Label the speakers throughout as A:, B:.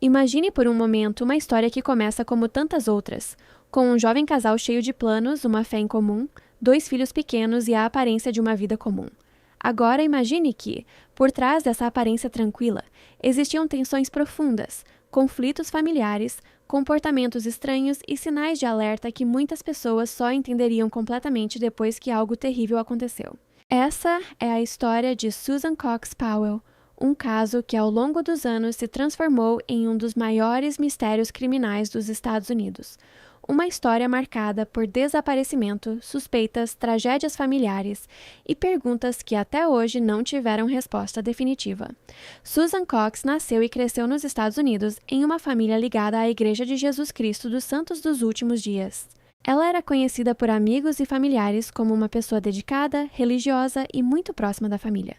A: Imagine por um momento uma história que começa como tantas outras, com um jovem casal cheio de planos, uma fé em comum, dois filhos pequenos e a aparência de uma vida comum. Agora imagine que, por trás dessa aparência tranquila, existiam tensões profundas, conflitos familiares, comportamentos estranhos e sinais de alerta que muitas pessoas só entenderiam completamente depois que algo terrível aconteceu. Essa é a história de Susan Cox Powell, um caso que ao longo dos anos se transformou em um dos maiores mistérios criminais dos Estados Unidos. Uma história marcada por desaparecimento, suspeitas, tragédias familiares e perguntas que até hoje não tiveram resposta definitiva. Susan Cox nasceu e cresceu nos Estados Unidos em uma família ligada à Igreja de Jesus Cristo dos Santos dos Últimos Dias. Ela era conhecida por amigos e familiares como uma pessoa dedicada, religiosa e muito próxima da família.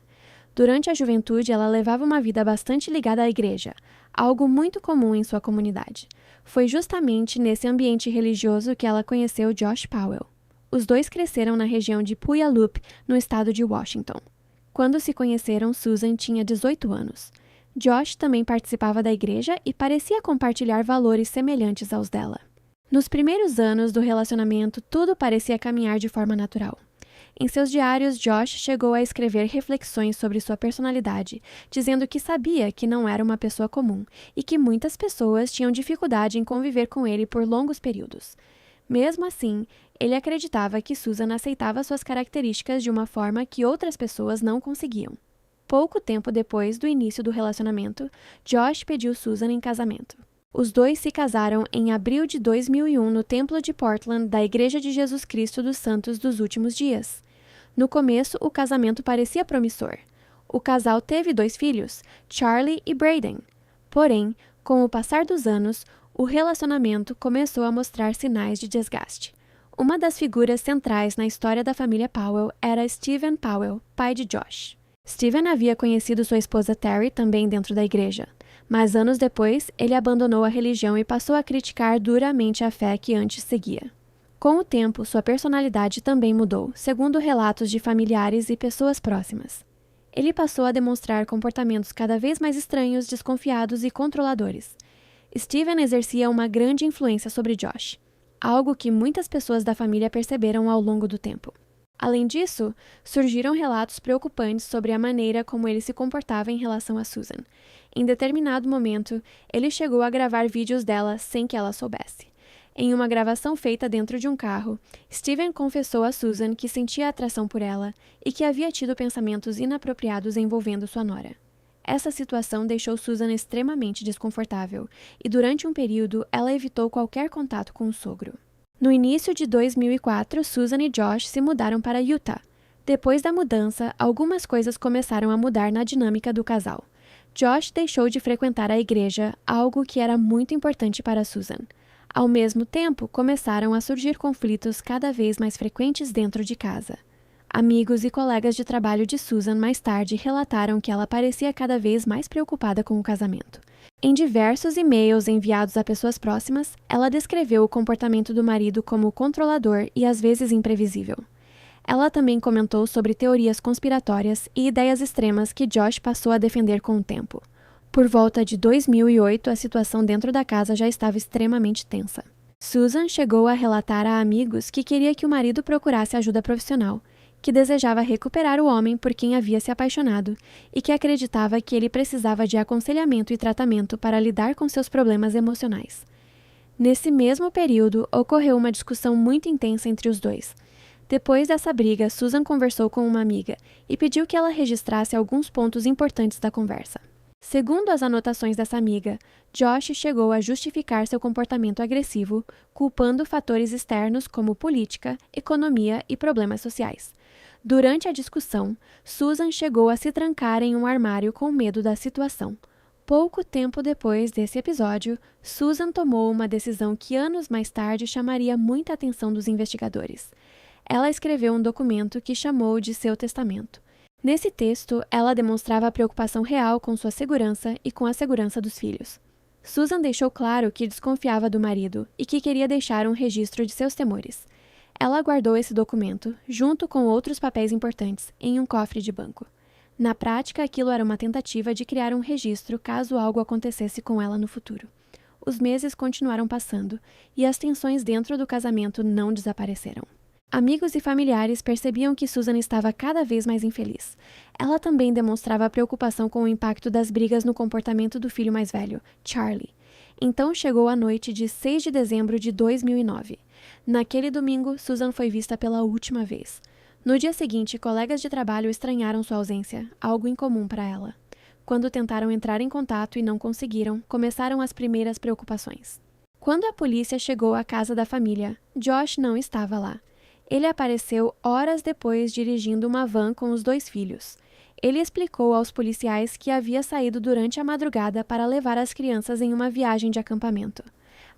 A: Durante a juventude, ela levava uma vida bastante ligada à igreja, algo muito comum em sua comunidade. Foi justamente nesse ambiente religioso que ela conheceu Josh Powell. Os dois cresceram na região de Puyallup, no estado de Washington. Quando se conheceram, Susan tinha 18 anos. Josh também participava da igreja e parecia compartilhar valores semelhantes aos dela. Nos primeiros anos do relacionamento, tudo parecia caminhar de forma natural. Em seus diários, Josh chegou a escrever reflexões sobre sua personalidade, dizendo que sabia que não era uma pessoa comum e que muitas pessoas tinham dificuldade em conviver com ele por longos períodos. Mesmo assim, ele acreditava que Susan aceitava suas características de uma forma que outras pessoas não conseguiam. Pouco tempo depois do início do relacionamento, Josh pediu Susan em casamento. Os dois se casaram em abril de 2001 no Templo de Portland da Igreja de Jesus Cristo dos Santos dos Últimos Dias. No começo, o casamento parecia promissor. O casal teve 2 filhos, Charlie e Braden. Porém, com o passar dos anos, o relacionamento começou a mostrar sinais de desgaste. Uma das figuras centrais na história da família Powell era Stephen Powell, pai de Josh. Stephen havia conhecido sua esposa Terry também dentro da igreja. Mas anos depois, ele abandonou a religião e passou a criticar duramente a fé que antes seguia. Com o tempo, sua personalidade também mudou, segundo relatos de familiares e pessoas próximas. Ele passou a demonstrar comportamentos cada vez mais estranhos, desconfiados e controladores. Stephen exercia uma grande influência sobre Josh, algo que muitas pessoas da família perceberam ao longo do tempo. Além disso, surgiram relatos preocupantes sobre a maneira como ele se comportava em relação a Susan. Em determinado momento, ele chegou a gravar vídeos dela sem que ela soubesse. Em uma gravação feita dentro de um carro, Stephen confessou a Susan que sentia atração por ela e que havia tido pensamentos inapropriados envolvendo sua nora. Essa situação deixou Susan extremamente desconfortável e, durante um período, ela evitou qualquer contato com o sogro. No início de 2004, Susan e Josh se mudaram para Utah. Depois da mudança, algumas coisas começaram a mudar na dinâmica do casal. Josh deixou de frequentar a igreja, algo que era muito importante para Susan. Ao mesmo tempo, começaram a surgir conflitos cada vez mais frequentes dentro de casa. Amigos e colegas de trabalho de Susan mais tarde relataram que ela parecia cada vez mais preocupada com o casamento. Em diversos e-mails enviados a pessoas próximas, ela descreveu o comportamento do marido como controlador e às vezes imprevisível. Ela também comentou sobre teorias conspiratórias e ideias extremas que Josh passou a defender com o tempo. Por volta de 2008, a situação dentro da casa já estava extremamente tensa. Susan chegou a relatar a amigos que queria que o marido procurasse ajuda profissional, que desejava recuperar o homem por quem havia se apaixonado e que acreditava que ele precisava de aconselhamento e tratamento para lidar com seus problemas emocionais. Nesse mesmo período, ocorreu uma discussão muito intensa entre os dois. Depois dessa briga, Susan conversou com uma amiga e pediu que ela registrasse alguns pontos importantes da conversa. Segundo as anotações dessa amiga, Josh chegou a justificar seu comportamento agressivo, culpando fatores externos como política, economia e problemas sociais. Durante a discussão, Susan chegou a se trancar em um armário com medo da situação. Pouco tempo depois desse episódio, Susan tomou uma decisão que anos mais tarde chamaria muita atenção dos investigadores. Ela escreveu um documento que chamou de seu testamento. Nesse texto, ela demonstrava preocupação real com sua segurança e com a segurança dos filhos. Susan deixou claro que desconfiava do marido e que queria deixar um registro de seus temores. Ela guardou esse documento, junto com outros papéis importantes, em um cofre de banco. Na prática, aquilo era uma tentativa de criar um registro caso algo acontecesse com ela no futuro. Os meses continuaram passando e as tensões dentro do casamento não desapareceram. Amigos e familiares percebiam que Susan estava cada vez mais infeliz. Ela também demonstrava preocupação com o impacto das brigas no comportamento do filho mais velho, Charlie. Então chegou a noite de 6 de dezembro de 2009. Naquele domingo, Susan foi vista pela última vez. No dia seguinte, colegas de trabalho estranharam sua ausência, algo incomum para ela. Quando tentaram entrar em contato e não conseguiram, começaram as primeiras preocupações. Quando a polícia chegou à casa da família, Josh não estava lá. Ele apareceu horas depois dirigindo uma van com os 2 filhos. Ele explicou aos policiais que havia saído durante a madrugada para levar as crianças em uma viagem de acampamento.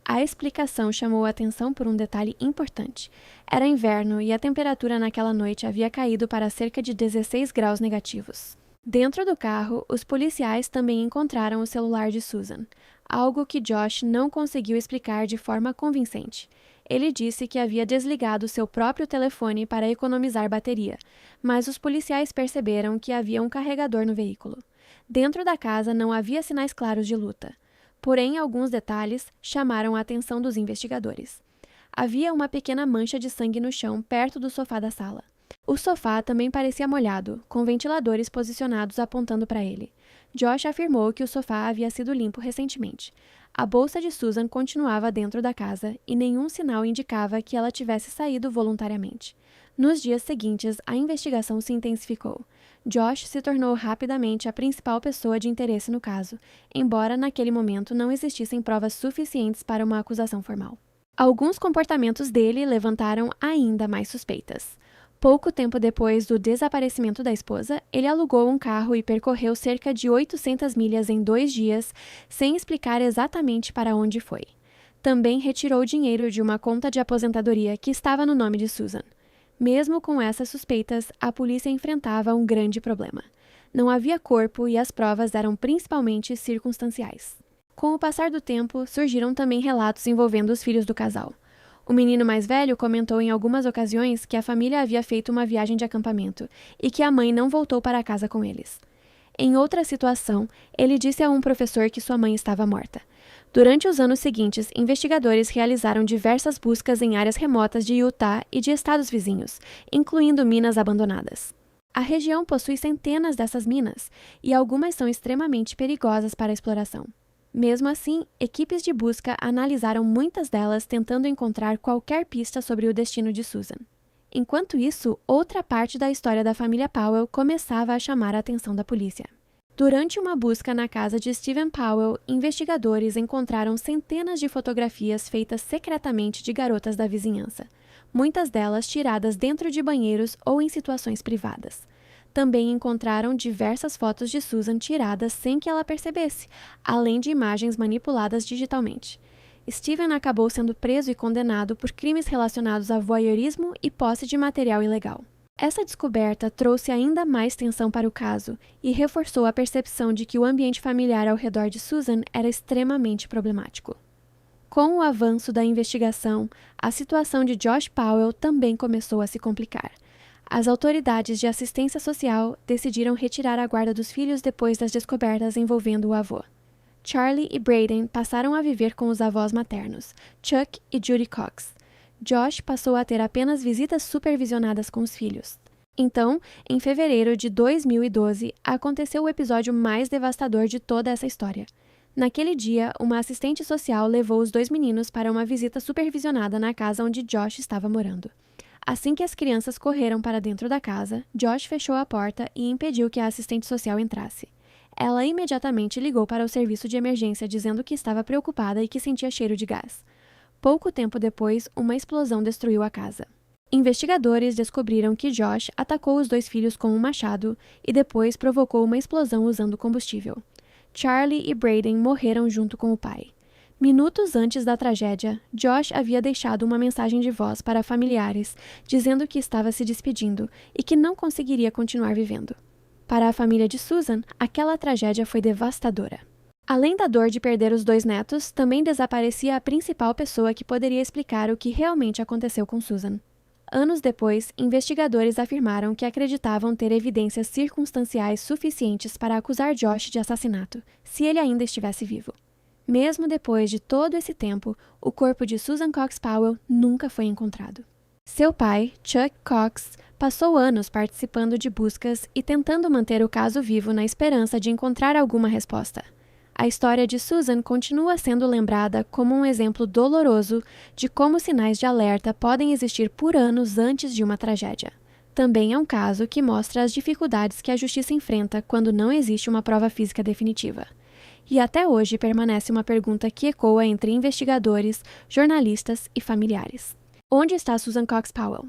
A: A explicação chamou a atenção por um detalhe importante. Era inverno e a temperatura naquela noite havia caído para cerca de 16 graus negativos. Dentro do carro, os policiais também encontraram o celular de Susan, algo que Josh não conseguiu explicar de forma convincente. Ele disse que havia desligado seu próprio telefone para economizar bateria, mas os policiais perceberam que havia um carregador no veículo. Dentro da casa não havia sinais claros de luta, porém alguns detalhes chamaram a atenção dos investigadores. Havia uma pequena mancha de sangue no chão perto do sofá da sala. O sofá também parecia molhado, com ventiladores posicionados apontando para ele. Josh afirmou que o sofá havia sido limpo recentemente. A bolsa de Susan continuava dentro da casa e nenhum sinal indicava que ela tivesse saído voluntariamente. Nos dias seguintes, a investigação se intensificou. Josh se tornou rapidamente a principal pessoa de interesse no caso, embora naquele momento não existissem provas suficientes para uma acusação formal. Alguns comportamentos dele levantaram ainda mais suspeitas. Pouco tempo depois do desaparecimento da esposa, ele alugou um carro e percorreu cerca de 800 milhas em 2 dias, sem explicar exatamente para onde foi. Também retirou dinheiro de uma conta de aposentadoria que estava no nome de Susan. Mesmo com essas suspeitas, a polícia enfrentava um grande problema. Não havia corpo e as provas eram principalmente circunstanciais. Com o passar do tempo, surgiram também relatos envolvendo os filhos do casal. O menino mais velho comentou em algumas ocasiões que a família havia feito uma viagem de acampamento e que a mãe não voltou para casa com eles. Em outra situação, ele disse a um professor que sua mãe estava morta. Durante os anos seguintes, investigadores realizaram diversas buscas em áreas remotas de Utah e de estados vizinhos, incluindo minas abandonadas. A região possui centenas dessas minas, e algumas são extremamente perigosas para a exploração. Mesmo assim, equipes de busca analisaram muitas delas tentando encontrar qualquer pista sobre o destino de Susan. Enquanto isso, outra parte da história da família Powell começava a chamar a atenção da polícia. Durante uma busca na casa de Stephen Powell, investigadores encontraram centenas de fotografias feitas secretamente de garotas da vizinhança, muitas delas tiradas dentro de banheiros ou em situações privadas. Também encontraram diversas fotos de Susan tiradas sem que ela percebesse, além de imagens manipuladas digitalmente. Stephen acabou sendo preso e condenado por crimes relacionados a voyeurismo e posse de material ilegal. Essa descoberta trouxe ainda mais tensão para o caso e reforçou a percepção de que o ambiente familiar ao redor de Susan era extremamente problemático. Com o avanço da investigação, a situação de Josh Powell também começou a se complicar. As autoridades de assistência social decidiram retirar a guarda dos filhos depois das descobertas envolvendo o avô. Charlie e Braden passaram a viver com os avós maternos, Chuck e Judy Cox. Josh passou a ter apenas visitas supervisionadas com os filhos. Então, em fevereiro de 2012, aconteceu o episódio mais devastador de toda essa história. Naquele dia, uma assistente social levou os 2 meninos para uma visita supervisionada na casa onde Josh estava morando. Assim que as crianças correram para dentro da casa, Josh fechou a porta e impediu que a assistente social entrasse. Ela imediatamente ligou para o serviço de emergência dizendo que estava preocupada e que sentia cheiro de gás. Pouco tempo depois, uma explosão destruiu a casa. Investigadores descobriram que Josh atacou os 2 filhos com um machado e depois provocou uma explosão usando combustível. Charlie e Braden morreram junto com o pai. Minutos antes da tragédia, Josh havia deixado uma mensagem de voz para familiares, dizendo que estava se despedindo e que não conseguiria continuar vivendo. Para a família de Susan, aquela tragédia foi devastadora. Além da dor de perder os 2 netos, também desaparecia a principal pessoa que poderia explicar o que realmente aconteceu com Susan. Anos depois, investigadores afirmaram que acreditavam ter evidências circunstanciais suficientes para acusar Josh de assassinato, se ele ainda estivesse vivo. Mesmo depois de todo esse tempo, o corpo de Susan Cox Powell nunca foi encontrado. Seu pai, Chuck Cox, passou anos participando de buscas e tentando manter o caso vivo na esperança de encontrar alguma resposta. A história de Susan continua sendo lembrada como um exemplo doloroso de como sinais de alerta podem existir por anos antes de uma tragédia. Também é um caso que mostra as dificuldades que a justiça enfrenta quando não existe uma prova física definitiva. E até hoje permanece uma pergunta que ecoa entre investigadores, jornalistas e familiares. Onde está Susan Cox Powell?